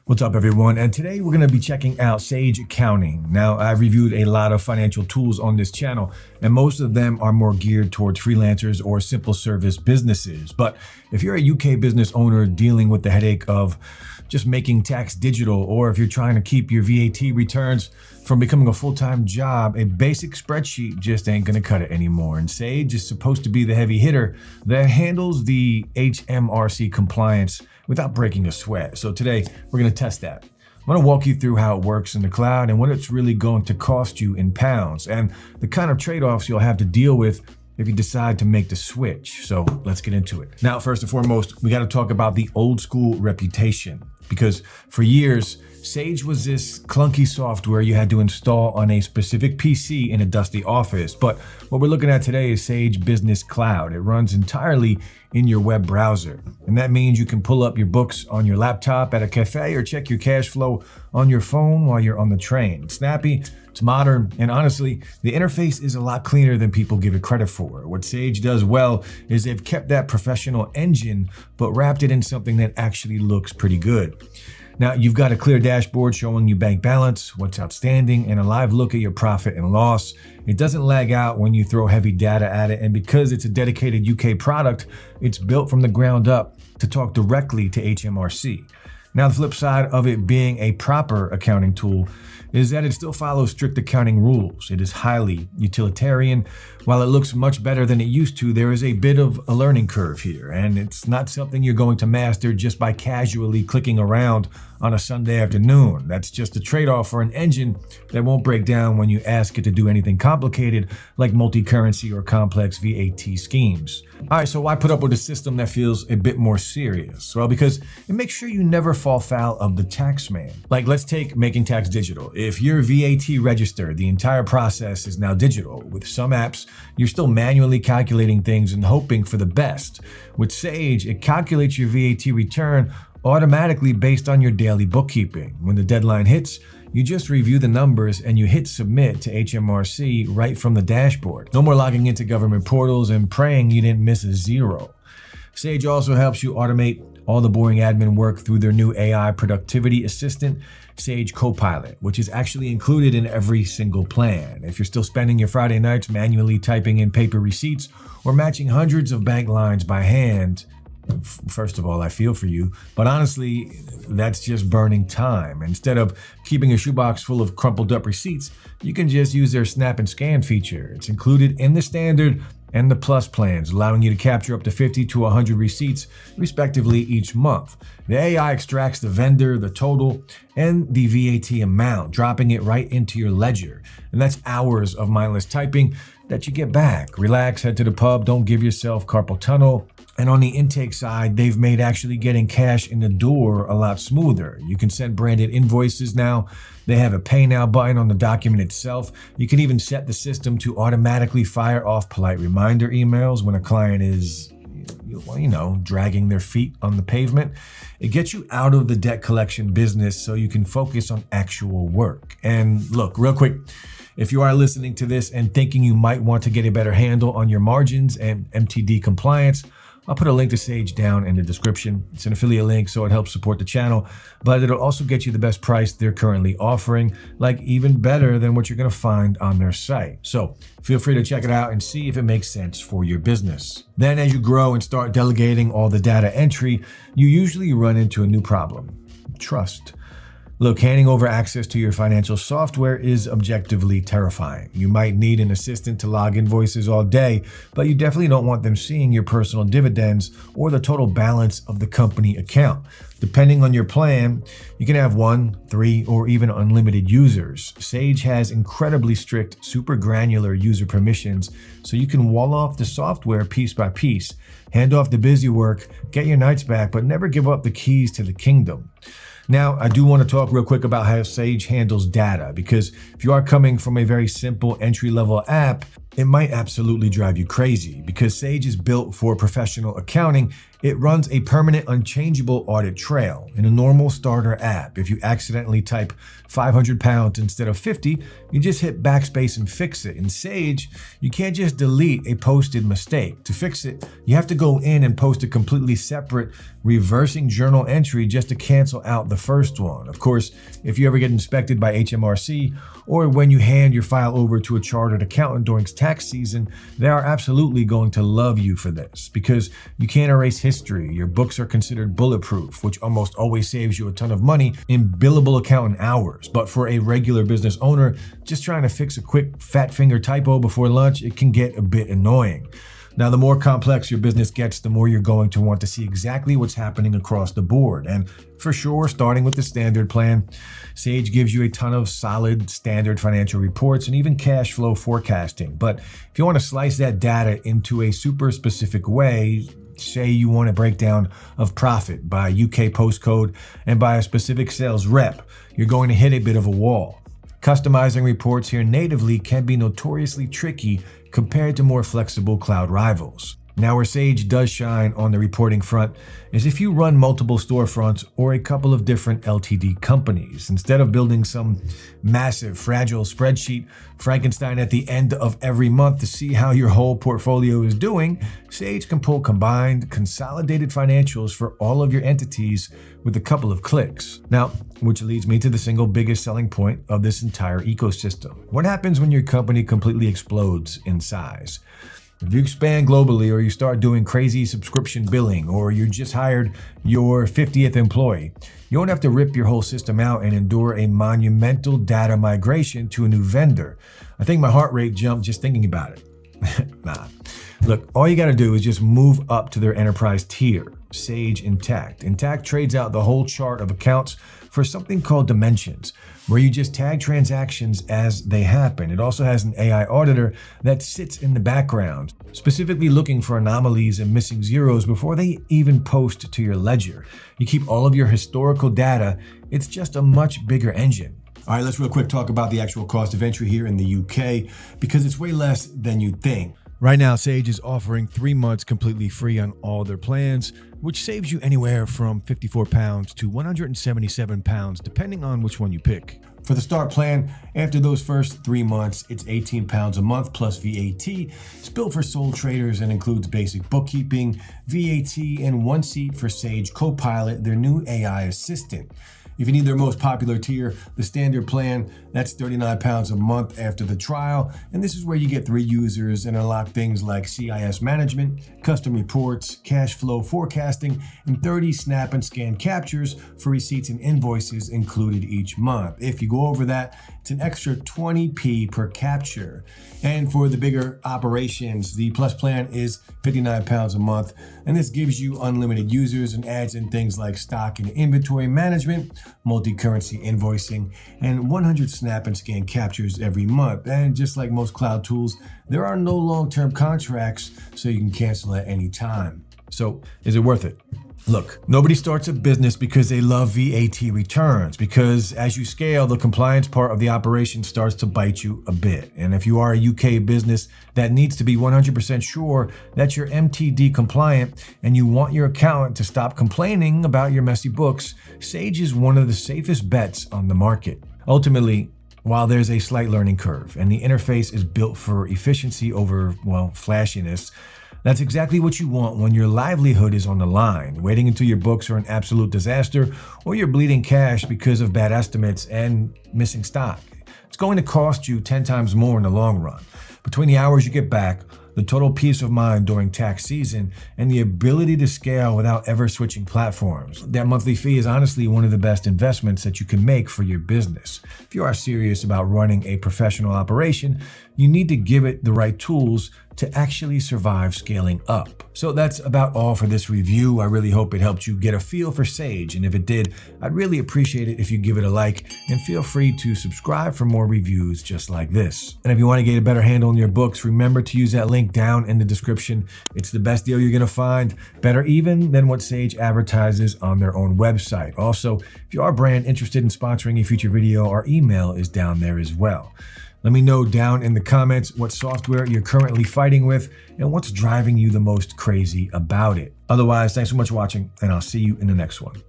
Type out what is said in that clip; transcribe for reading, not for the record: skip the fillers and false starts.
What's up, everyone? And today we're going to be checking out Sage Accounting. Now, I've reviewed a lot of financial tools on this channel, and most of them are more geared towards freelancers or simple service businesses. But if you're a UK business owner dealing with the headache of just making tax digital, or if you're trying to keep your VAT returns from becoming a full-time job, a basic spreadsheet just ain't going to cut it anymore. And Sage is supposed to be the heavy hitter that handles the HMRC compliance without breaking a sweat. So today we're going to test that. I'm going to walk you through how it works in the cloud and what it's really going to cost you in pounds and the kind of trade-offs you'll have to deal with if you decide to make the switch. So let's get into it. Now, first and foremost, we got to talk about the old school reputation, because for years, Sage was this clunky software you had to install on a specific PC in a dusty office. But what we're looking at today is Sage Business Cloud. It runs entirely in your web browser. And that means you can pull up your books on your laptop at a cafe or check your cash flow on your phone while you're on the train. It's snappy, it's modern, and honestly, the interface is a lot cleaner than people give it credit for. What Sage does well is they've kept that professional engine, but wrapped it in something that actually looks pretty good. Now, you've got a clear dashboard showing you bank balance, what's outstanding, and a live look at your profit and loss. It doesn't lag out when you throw heavy data at it, and because it's a dedicated UK product, it's built from the ground up to talk directly to HMRC. Now, the flip side of it being a proper accounting tool is that it still follows strict accounting rules. It is highly utilitarian. While it looks much better than it used to, there is a bit of a learning curve here, and it's not something you're going to master just by casually clicking around on a Sunday afternoon. That's just a trade-off for an engine that won't break down when you ask it to do anything complicated like multi-currency or complex VAT schemes. All right, so why put up with a system that feels a bit more serious? Well, because it makes sure you never fall foul of the tax man. Like, let's take making tax digital. If you're VAT registered, the entire process is now digital. With some apps, you're still manually calculating things and hoping for the best. With Sage, it calculates your VAT return automatically based on your daily bookkeeping. When the deadline hits, you just review the numbers and you hit submit to HMRC right from the dashboard. No more logging into government portals and praying you didn't miss a zero. Sage also helps you automate all the boring admin work through their new AI productivity assistant, Sage Copilot, which is actually included in every single plan. If you're still spending your Friday nights manually typing in paper receipts or matching hundreds of bank lines by hand, first of all, I feel for you, but honestly, that's just burning time. Instead of keeping a shoebox full of crumpled up receipts, you can just use their snap and scan feature. It's included in the standard and the plus plans, allowing you to capture up to 50 to 100 receipts, respectively, each month. The AI extracts the vendor, the total, and the VAT amount, dropping it right into your ledger. And that's hours of mindless typing that you get back. Relax, head to the pub, don't give yourself carpal tunnel. And on the intake side, they've made actually getting cash in the door a lot smoother. You can send branded invoices now. They have a pay now button on the document itself. You can even set the system to automatically fire off polite reminder emails when a client is, dragging their feet on the pavement. It gets you out of the debt collection business so you can focus on actual work. And look, real quick, if you are listening to this and thinking you might want to get a better handle on your margins and MTD compliance, I'll put a link to Sage down in the description. It's an affiliate link, so it helps support the channel, but it'll also get you the best price they're currently offering, like even better than what you're gonna find on their site. So feel free to check it out and see if it makes sense for your business. Then as you grow and start delegating all the data entry, you usually run into a new problem: trust. Look, handing over access to your financial software is objectively terrifying. You might need an assistant to log invoices all day, but you definitely don't want them seeing your personal dividends or the total balance of the company account. Depending on your plan, you can have 1, 3, or even unlimited users. Sage has incredibly strict, super granular user permissions, so you can wall off the software piece by piece, hand off the busy work, get your nights back, but never give up the keys to the kingdom. Now, I do want to talk real quick about how Sage handles data, because if you are coming from a very simple entry-level app, it might absolutely drive you crazy. Because Sage is built for professional accounting, It runs a permanent unchangeable audit trail. In a normal starter app, if you accidentally type 500 pounds instead of 50, you just hit backspace and fix it. In Sage, you can't just delete a posted mistake. To fix it, you have to go in and post a completely separate reversing journal entry just to cancel out the first one. Of course, if you ever get inspected by HMRC or when you hand your file over to a chartered accountant during tax season, they are absolutely going to love you for this because you can't erase history. Your books are considered bulletproof, which almost always saves you a ton of money in billable accountant hours. But for a regular business owner, just trying to fix a quick fat finger typo before lunch, it can get a bit annoying. Now, the more complex your business gets, the more you're going to want to see exactly what's happening across the board. And for sure, starting with the standard plan, Sage gives you a ton of solid standard financial reports and even cash flow forecasting. But if you want to slice that data into a super specific way, say you want a breakdown of profit by UK postcode and by a specific sales rep, you're going to hit a bit of a wall. Customizing reports here natively can be notoriously tricky compared to more flexible cloud rivals. Now, where Sage does shine on the reporting front is if you run multiple storefronts or a couple of different LTD companies. Instead of building some massive, fragile spreadsheet Frankenstein at the end of every month to see how your whole portfolio is doing, Sage can pull combined, consolidated financials for all of your entities with a couple of clicks. Now, which leads me to the single biggest selling point of this entire ecosystem. What happens when your company completely explodes in size? If you expand globally, or you start doing crazy subscription billing, or you just hired your 50th employee, you won't have to rip your whole system out and endure a monumental data migration to a new vendor. I think my heart rate jumped just thinking about it. Nah. Look, all you got to do is just move up to their enterprise tier, Sage Intacct. Intacct trades out the whole chart of accounts for something called dimensions, where you just tag transactions as they happen. It also has an AI auditor that sits in the background, specifically looking for anomalies and missing zeros before they even post to your ledger. You keep all of your historical data. It's just a much bigger engine. All right, let's real quick talk about the actual cost of entry here in the UK, because it's way less than you'd think. Right now, Sage is offering 3 months completely free on all their plans, which saves you anywhere from £54 to £177, depending on which one you pick. For the start plan, after those first 3 months, it's £18 a month plus VAT. It's built for sole traders and includes basic bookkeeping, VAT, and 1 seat for Sage Copilot, their new AI assistant. If you need their most popular tier, the standard plan, that's £39 a month after the trial. And this is where you get 3 users and unlock things like CIS management, custom reports, cash flow forecasting, and 30 snap and scan captures for receipts and invoices included each month. If you go over that, it's an extra 20p per capture. And for the bigger operations, the Plus plan is £59 a month. And this gives you unlimited users and adds in things like stock and inventory management, multi-currency invoicing, and 100 snap and scan captures every month. And just like most cloud tools, there are no long-term contracts, so you can cancel at any time. So is it worth it? Look, nobody starts a business because they love VAT returns, because as you scale, the compliance part of the operation starts to bite you a bit. And if you are a UK business that needs to be 100% sure that you're MTD compliant and you want your accountant to stop complaining about your messy books, Sage is one of the safest bets on the market. Ultimately, while there's a slight learning curve and the interface is built for efficiency over, well, flashiness, that's exactly what you want when your livelihood is on the line. Waiting until your books are an absolute disaster or you're bleeding cash because of bad estimates and missing stock. It's going to cost you 10 times more in the long run. Between the hours you get back, the total peace of mind during tax season, and the ability to scale without ever switching platforms, that monthly fee is honestly one of the best investments that you can make for your business. If you are serious about running a professional operation, you need to give it the right tools to actually survive scaling up. So that's about all for this review. I really hope it helped you get a feel for Sage, and if it did, I'd really appreciate it if you give it a like, and feel free to subscribe for more reviews just like this. And if you want to get a better handle on your books, remember to use that link down in the description. It's the best deal you're gonna find, better even than what Sage advertises on their own website. Also, if you are a brand interested in sponsoring a future video, our email is down there as well. Let me know down in the comments what software you're currently fighting with and what's driving you the most crazy about it. Otherwise, thanks so much for watching, and I'll see you in the next one.